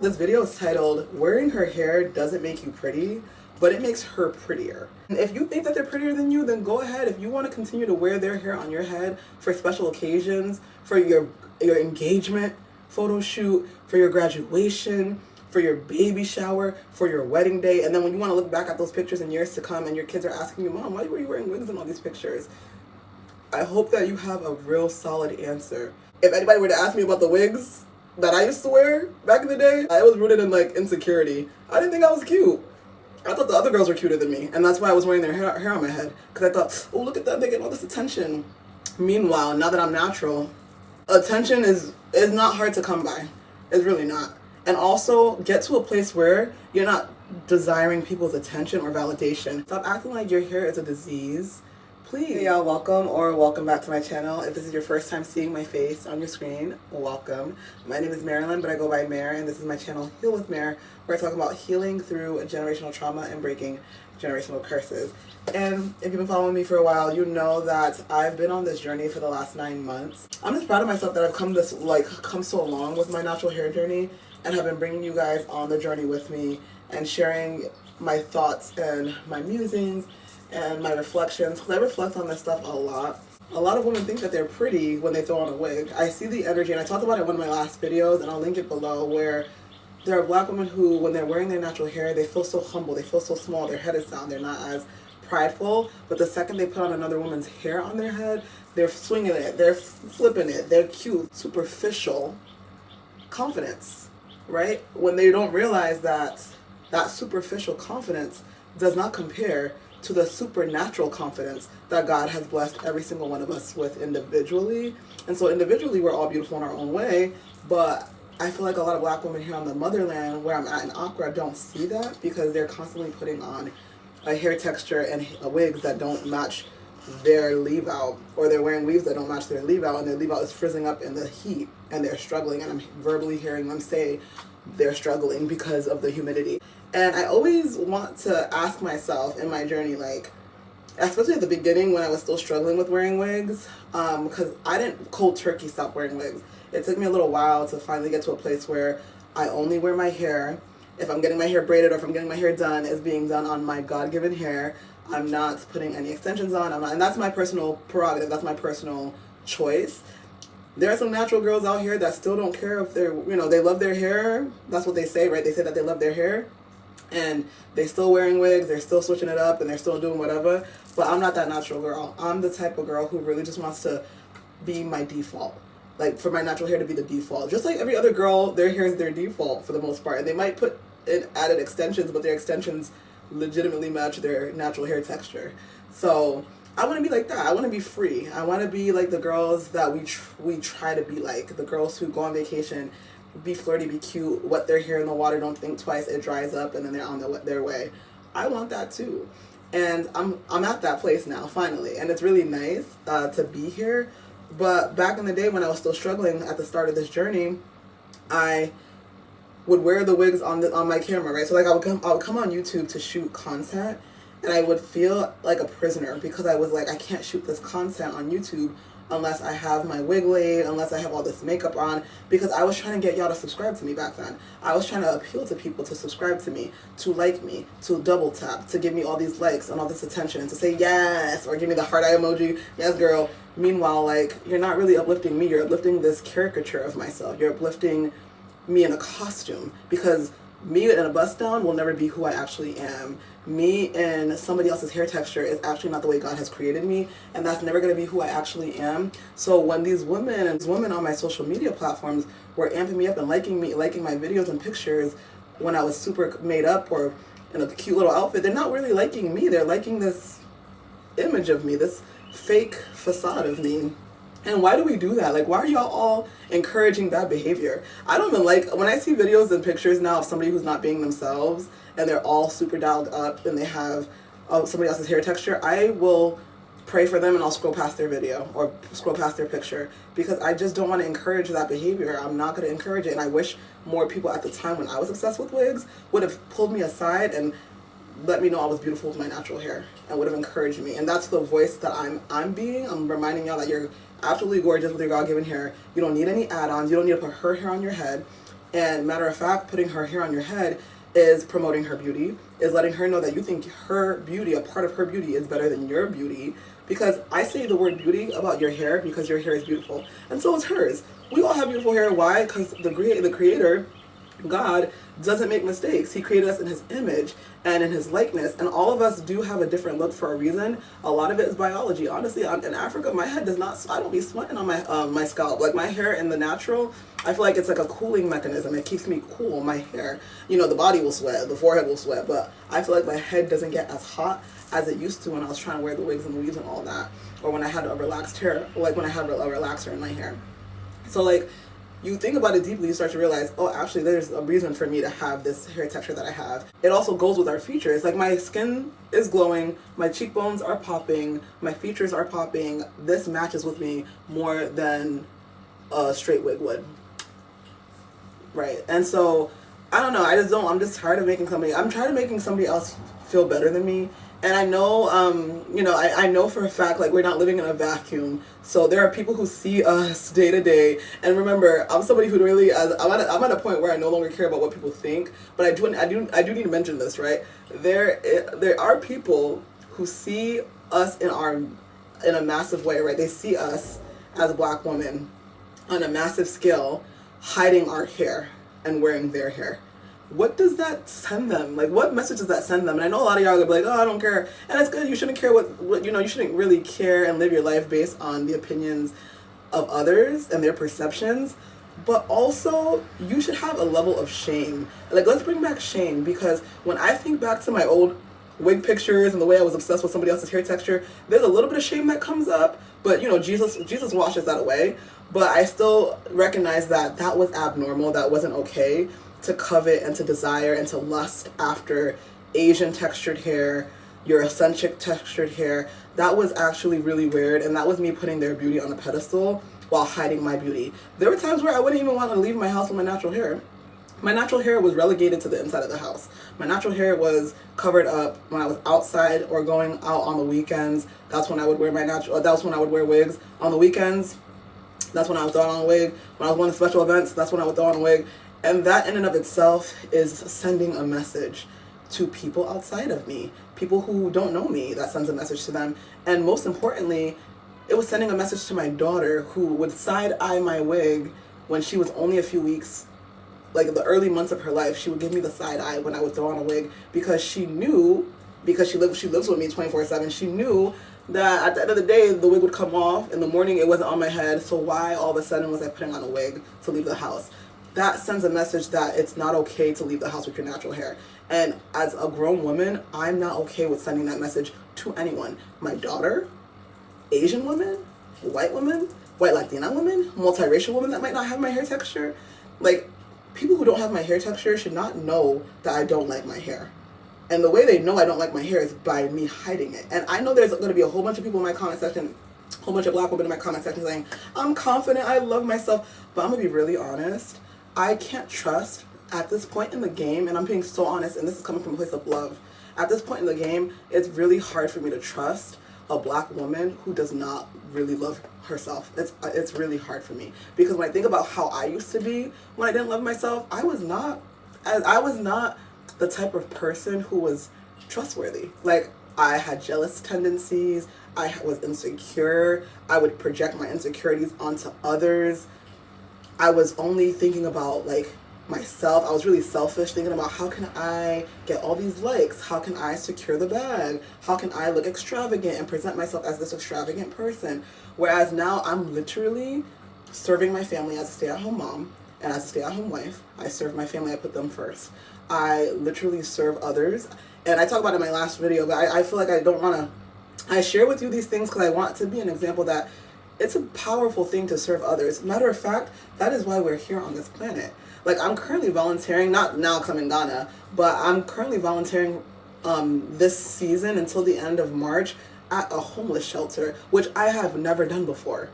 This video is titled, Wearing Her Hair Doesn't Make You Pretty, but It Makes Her Prettier. And if you think that they're prettier than you, then go ahead. If you want to continue to wear their hair on your head for special occasions, for your engagement photo shoot, for your graduation, for your baby shower, for your wedding day, and then when you want to look back at those pictures in years to come and your kids are asking you, Mom, why were you wearing wigs in all these pictures? I hope that you have a real solid answer. If anybody were to ask me about the wigs that I used to wear back in the day, I was rooted in like insecurity. I didn't think I was cute. I thought the other girls were cuter than me, and that's why I was wearing their hair on my head. Because I thought, oh, look at them, they get all this attention. Meanwhile, now that I'm natural, attention is not hard to come by. It's really not. And also, get to a place where you're not desiring people's attention or validation. Stop acting like your hair is a disease. Please. Hey y'all, welcome back to my channel. If this is your first time seeing my face on your screen, welcome. My name is Marilyn, but I go by Mare, and this is my channel, Heal with Mare, where I talk about healing through generational trauma and breaking generational curses. And if you've been following me for a while, you know that I've been on this journey for the last 9 months. I'm just proud of myself that I've come so long with my natural hair journey, and have been bringing you guys on the journey with me and sharing my thoughts and my musings and my reflections, because I reflect on this stuff a lot. A lot of women think that they're pretty when they throw on a wig. I see the energy, and I talked about it in one of my last videos, and I'll link it below, where there are black women who, when they're wearing their natural hair, they feel so humble, they feel so small, their head is down, they're not as prideful, but the second they put on another woman's hair on their head, they're swinging it, they're flipping it, they're cute. Superficial confidence, right? When they don't realize that that superficial confidence does not compare to the supernatural confidence that God has blessed every single one of us with individually. And so individually, we're all beautiful in our own way, but I feel like a lot of black women here on the motherland, where I'm at in Accra, don't see that, because they're constantly putting on a hair texture and wigs that don't match their leave out, or they're wearing weaves that don't match their leave out, and their leave out is frizzing up in the heat, and they're struggling, and I'm verbally hearing them say they're struggling because of the humidity. And I always want to ask myself in my journey, like, especially at the beginning when I was still struggling with wearing wigs, because I didn't cold turkey stop wearing wigs. It took me a little while to finally get to a place where I only wear my hair. If I'm getting my hair braided or if I'm getting my hair done, it's being done on my God-given hair. I'm not putting any extensions on. And that's my personal prerogative. That's my personal choice. There are some natural girls out here that still don't care if they're, they love their hair. That's what they say, right? They say that they love their hair. And they're still wearing wigs, they're still switching it up, and they're still doing whatever. But I'm not that natural girl. I'm the type of girl who really just wants to be my default. Like, for my natural hair to be the default. Just like every other girl, their hair is their default for the most part. And they might put in added extensions, but their extensions legitimately match their natural hair texture. So I want to be like that. I want to be free. I want to be like the girls that we try to be like. The girls who go on vacation, be flirty, be cute, wet their hair in the water, don't think twice, it dries up, and then they're on their way. I want that too. And I'm at that place now, finally. And it's really nice to be here. But back in the day when I was still struggling at the start of this journey, I would wear the wigs on my camera, right? So like I would come on YouTube to shoot content, and I would feel like a prisoner, because I was like, I can't shoot this content on YouTube unless I have my wig laid, unless I have all this makeup on, because I was trying to get y'all to subscribe to me back then. I was trying to appeal to people to subscribe to me, to like me, to double tap, to give me all these likes and all this attention, and to say yes, or give me the heart eye emoji, yes girl. Meanwhile, like, you're not really uplifting me, you're uplifting this caricature of myself. You're uplifting me in a costume, because me in a bust down will never be who I actually am. Me in somebody else's hair texture is actually not the way God has created me, and that's never going to be who I actually am. So when these women on my social media platforms were amping me up and liking my videos and pictures when I was super made up or in a cute little outfit, they're not really liking me. They're liking this image of me, this fake facade of me. And why do we do that? Like, why are y'all all encouraging that behavior? I don't even like, when I see videos and pictures now of somebody who's not being themselves, and they're all super dialed up, and they have somebody else's hair texture, I will pray for them, and I'll scroll past their video or scroll past their picture, because I just don't want to encourage that behavior. I'm not going to encourage it. And I wish more people at the time when I was obsessed with wigs would have pulled me aside and let me know I was beautiful with my natural hair, and would have encouraged me. And that's the voice that I'm reminding y'all that you're absolutely gorgeous with your God-given hair. You don't need any add-ons. You don't need to put her hair on your head. And matter of fact, putting her hair on your head is promoting her beauty, is letting her know that you think her beauty, a part of her beauty, is better than your beauty. Because I say the word beauty about your hair because your hair is beautiful, and so is hers. We all have beautiful hair. Why? Because the creator, God, doesn't make mistakes. He created us in his image and in his likeness, and all of us do have a different look for a reason. A lot of it is biology. Honestly, in Africa, my head does not, I don't be sweating on my scalp. Like my hair in the natural, I feel like it's like a cooling mechanism. It keeps me cool. My hair, you know, the body will sweat, the forehead will sweat, but I feel like my head doesn't get as hot as it used to when I was trying to wear the wigs and the weaves and all that, or when I had a relaxed hair, like when I had a relaxer in my hair. So like, you think about it deeply, you start to realize, oh, actually there's a reason for me to have this hair texture that I have. It also goes with our features. Like my skin is glowing, my cheekbones are popping, my features are popping. This matches with me more than a straight wig would. Right. And so, I don't know, I'm just tired of I'm tired of making somebody else feel better than me. And I know, you know, I know for a fact, like, we're not living in a vacuum. So there are people who see us day to day. And remember, I'm somebody who really, I'm at a point where I no longer care about what people think. But I do need to mention this, right? There are people who see us in a massive way, right? They see us as Black women on a massive scale, hiding our hair and wearing their hair. What does that send them? Like, what message does that send them? And I know a lot of y'all are gonna be like, oh, I don't care. And it's good. You shouldn't care what you know, you shouldn't really care and live your life based on the opinions of others and their perceptions. But also, you should have a level of shame. Like, let's bring back shame, because when I think back to my old wig pictures and the way I was obsessed with somebody else's hair texture, there's a little bit of shame that comes up. But, you know, Jesus washes that away. But I still recognize that that was abnormal. That wasn't okay to covet and to desire and to lust after Asian textured hair, Eurocentric textured hair. That was actually really weird, and that was me putting their beauty on a pedestal while hiding my beauty. There were times where I wouldn't even want to leave my house with my natural hair. My natural hair was relegated to the inside of the house. My natural hair was covered up when I was outside or going out on the weekends. That's when I would wear that's when I would wear wigs. On the weekends, that's when I would throw on a wig. When I was going to special events, that's when I would throw on a wig. And that in and of itself is sending a message to people outside of me, people who don't know me. That sends a message to them. And most importantly, it was sending a message to my daughter, who would side-eye my wig when she was only a few weeks, like the early months of her life. She would give me the side eye when I would throw on a wig, because she knew, because she lives with me 24/7, she knew that at the end of the day, the wig would come off. In the morning, it wasn't on my head, so why all of a sudden was I putting on a wig to leave the house? That sends a message that it's not okay to leave the house with your natural hair. And as a grown woman, I'm not okay with sending that message to anyone. My daughter, Asian women, white Latina women, multiracial women that might not have my hair texture. Like, people who don't have my hair texture should not know that I don't like my hair. And the way they know I don't like my hair is by me hiding it. And I know there's going to be a whole bunch of people in my comment section, a whole bunch of Black women in my comment section saying, I'm confident, I love myself. But I'm going to be really honest. I can't trust at this point in the game, and I'm being so honest, and this is coming from a place of love. At this point in the game, it's really hard for me to trust a Black woman who does not really love herself. It's really hard for me, because when I think about how I used to be when I didn't love myself, I was not the type of person who was trustworthy. Like, I had jealous tendencies. I was insecure. I would project my insecurities onto others. I was only thinking about, like, myself. I was really selfish, thinking about, how can I get all these likes? How can I secure the bag? How can I look extravagant and present myself as this extravagant person? Whereas now I'm literally serving my family as a stay-at-home mom and as a stay-at-home wife. I serve my family. I put them first. I literally serve others. And I talked about it in my last video, but I feel like I share with you these things because I want to be an example that it's a powerful thing to serve others. Matter of fact, that is why we're here on this planet. Like, I'm currently volunteering, not now because I'm in Ghana, but I'm currently volunteering this season until the end of March at a homeless shelter, which I have never done before.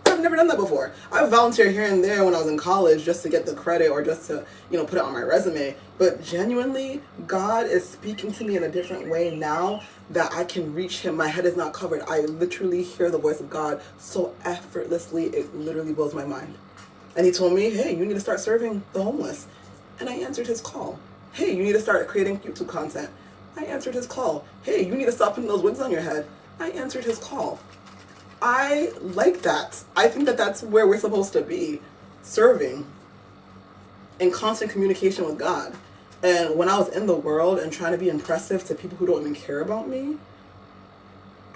I've never done that before. I volunteered here and there when I was in college just to get the credit or just to, you know, put it on my resume. But genuinely, God is speaking to me in a different way now that I can reach him. My head is not covered. I literally hear the voice of God so effortlessly, it literally blows my mind. And he told me, hey, you need to start serving the homeless. And I answered his call. Hey, you need to start creating YouTube content. I answered his call. Hey, you need to stop putting those wigs on your head. I answered his call. I like that. I think that that's where we're supposed to be, serving, in constant communication with God. And when I was in the world and trying to be impressive to people who don't even care about me,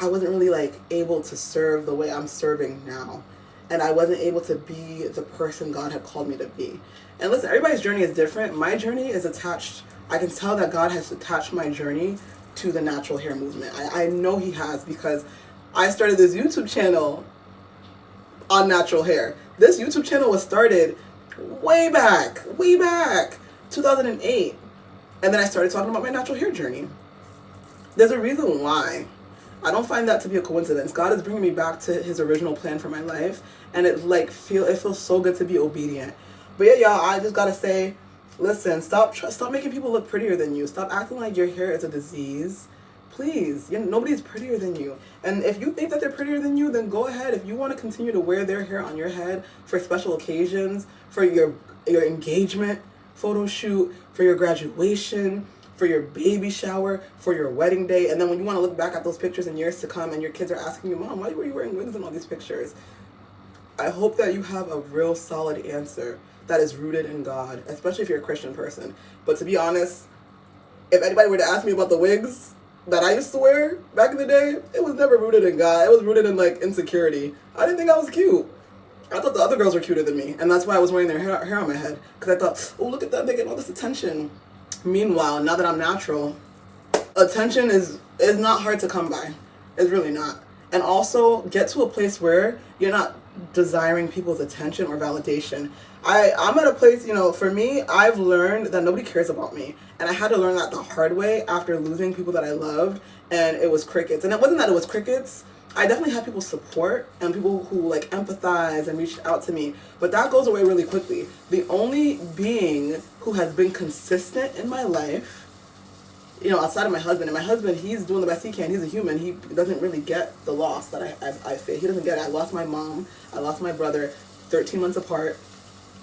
I wasn't really like able to serve the way I'm serving now. And I wasn't able to be the person God had called me to be. And listen, everybody's journey is different. My journey is attached. I can tell that God has attached my journey to the natural hair movement. I know he has, because I started this YouTube channel on natural hair. This YouTube channel was started way back, 2008. And then I started talking about my natural hair journey. There's a reason why. I don't find that to be a coincidence. God is bringing me back to his original plan for my life. And it feels so good to be obedient. But yeah, y'all, I just gotta say, listen, stop making people look prettier than you. Stop acting like your hair is a disease. Please, nobody's prettier than you. And if you think that they're prettier than you, then go ahead. If you want to continue to wear their hair on your head for special occasions, for your engagement photo shoot, for your graduation, for your baby shower, for your wedding day, and then when you want to look back at those pictures in years to come and your kids are asking you, Mom, why were you wearing wigs in all these pictures? I hope that you have a real solid answer that is rooted in God, especially if you're a Christian person. But to be honest, if anybody were to ask me about the wigs that I used to wear back in the day, it was never rooted in God. It was rooted in like insecurity. I didn't think I was cute. I thought the other girls were cuter than me, and that's why I was wearing their hair on my head, because I thought, oh, look at them, they're getting all this attention. Meanwhile, now that I'm natural, attention is not hard to come by. It's really not. And also, get to a place where you're not desiring people's attention or validation. I'm at a place, for me, I've learned that nobody cares about me. And I had to learn that the hard way after losing people that I loved, and it was crickets. And it wasn't that it was crickets. I definitely had people support and people who like empathize and reached out to me, but that goes away really quickly. The only being who has been consistent in my life, outside of my husband, and my husband, he's doing the best he can. He's a human. He doesn't really get the loss that I feel. He doesn't get it. I lost my mom. I lost my brother 13 months apart.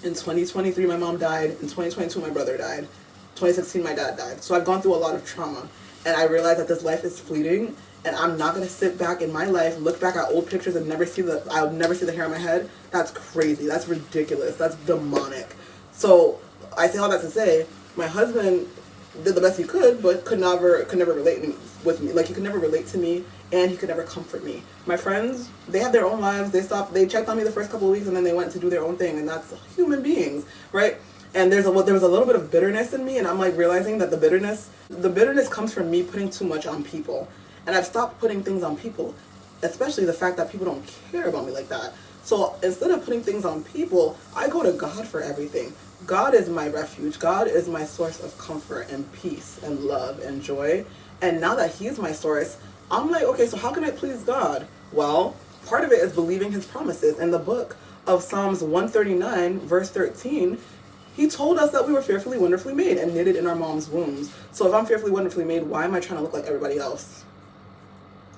In 2023, my mom died. In 2022, my brother died. 2016, my dad died. So I've gone through a lot of trauma, and I realized that this life is fleeting. And I'm not going to sit back in my life, look back at old pictures and I'll never see the hair on my head. That's crazy. That's ridiculous. That's demonic. So I say all that to say, my husband did the best he could, but could never relate with me. Like, he could never relate to me, and he could never comfort me. My friends, they have their own lives. They checked on me the first couple of weeks, and then they went to do their own thing. And that's human beings, right? And there was a little bit of bitterness in me, and I'm like realizing that the bitterness comes from me putting too much on people. And I've stopped putting things on people, especially the fact that people don't care about me like that. So instead of putting things on people, I go to God for everything. God is my refuge. God is my source of comfort and peace and love and joy. And now that he's my source, I'm like, okay, so how can I please God? Well, part of it is believing his promises. In the book of Psalms 139, verse 13, he told us that we were fearfully, wonderfully made and knitted in our mom's wombs. So if I'm fearfully, wonderfully made, why am I trying to look like everybody else?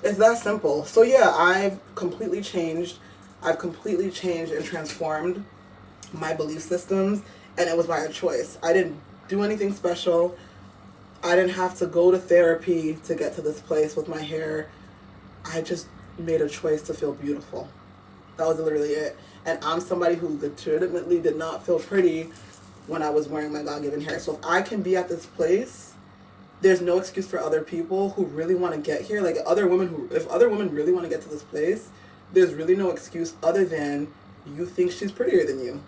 It's that simple. So yeah, I've completely changed and transformed my belief systems, and it was by a choice. I didn't do anything special. I didn't have to go to therapy to get to this place with my hair. I just made a choice to feel beautiful. That was literally it. And I'm somebody who legitimately did not feel pretty when I was wearing my God-given hair. So if I can be at this place, there's no excuse for other people who really want to get here. Like if other women really want to get to this place, there's really no excuse other than you think she's prettier than you.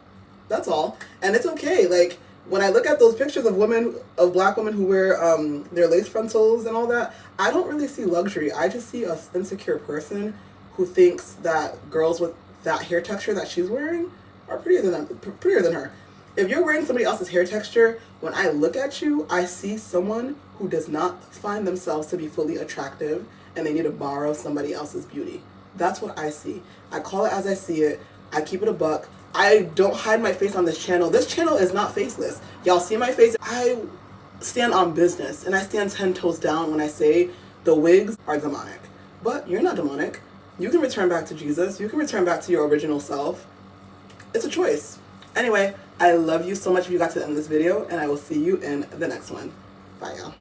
That's all. And it's okay. Like when I look at those pictures of black women who wear their lace frontals and all that, I don't really see luxury. I just see an insecure person who thinks that girls with that hair texture that she's wearing are prettier than her. If you're wearing somebody else's hair texture, when I look at you, I see someone who does not find themselves to be fully attractive and they need to borrow somebody else's beauty. That's what I see. I call it as I see it. I keep it a buck. I don't hide my face on this channel. This channel is not faceless. Y'all see my face? I stand on business, and I stand 10 toes down when I say the wigs are demonic. But you're not demonic. You can return back to Jesus. You can return back to your original self. It's a choice. Anyway, I love you so much if you got to the end of this video, and I will see you in the next one. Bye, y'all.